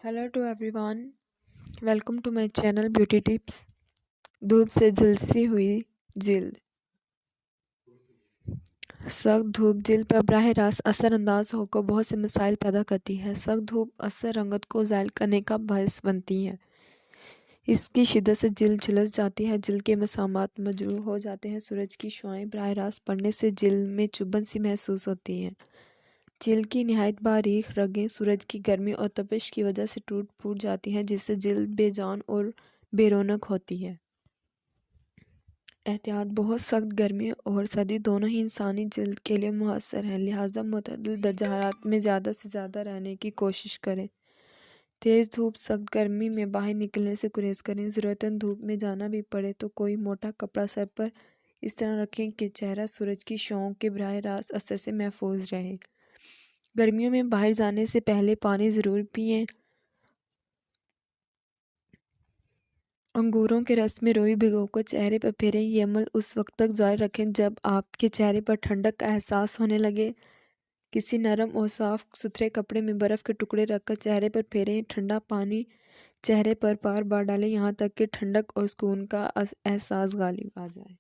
Hello to everyone. Welcome to my channel Beauty Tips. धूप से झुलसी हुई जिल्द। सख्त धूप जिल्द पर बराह रास्त असर अंदाज होकर बहुत से मसाइल पैदा करती है। सख्त धूप अक्सर रंगत को ज़ायल करने का बायस बनती है। इसकी शिद्दत से जिल्द झुलस जाती है, जिल्द के मसामात मजरूह हो जाते हैं। सूरज की शुआएं बराह रास्त पड़ने से जिल्द में चुभन सी महसूस होती हैं। जिल्द की निहायत बारीक रगें सूरज की गर्मी और तपिश की वजह से टूट फूट जाती हैं, जिससे जिल्द बेजान और बेरौनक होती है। एहतियात: बहुत सख्त गर्मी और सर्दी दोनों ही इंसानी जिल्द के लिए मुअस्सर हैं, लिहाजा मुतअद्दिल दर्जा हरारत में ज़्यादा से ज़्यादा रहने की कोशिश करें। तेज़ धूप सख्त गर्मी में बाहर निकलने से गुरेज करें। ज़रूरतन धूप में जाना भी पड़े तो कोई मोटा कपड़ा सर पर इस तरह रखें कि चेहरा सूरज की शुआओं के बराह रास्त असर से महफूज रहे। गर्मियों में बाहर जाने से पहले पानी ज़रूर पिएं। अंगूरों के रस में रुई भिगोकर चेहरे पर फेरें। ये अमल उस वक्त तक जारी रखें जब आपके चेहरे पर ठंडक का एहसास होने लगे। किसी नरम और साफ सुथरे कपड़े में बर्फ़ के टुकड़े रखकर चेहरे पर फेरें। ठंडा पानी चेहरे पर बार बार डालें यहाँ तक कि ठंडक और सुकून का एहसास गालिब आ जाए।